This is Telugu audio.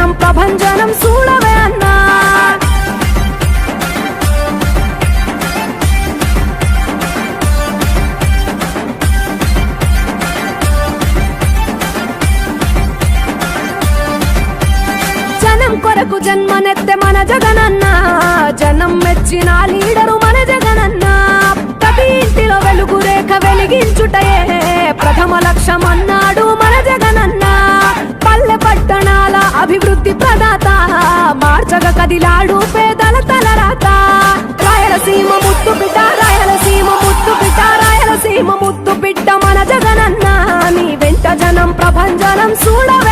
జనం ప్రభంజనం చూడవే అన్నా. జనం కొరకు జన్మనెత్తె మన జగనన్న, జనం మెచ్చిన లీడరు మన జగనన్న. ప్రతి ఇంటిలో వెలుగు రేఖ వెలిగించుటయే ప్రథమ లక్ష్యమన్నాడు మన జగనన్న. పల్లె పట్టణాల అభివృద్ధి ప్రదాత, మార్చగ కదిలాడు పేదల తలరాత. రాయలసీమ ముద్దు బిడ్డ, రాయలసీమ ముద్దు బిడ్డ, రాయలసీమ ముద్దు బిడ్డ మన జగనన్న. నీ వెంట జనం ప్రభంజనం చూడవే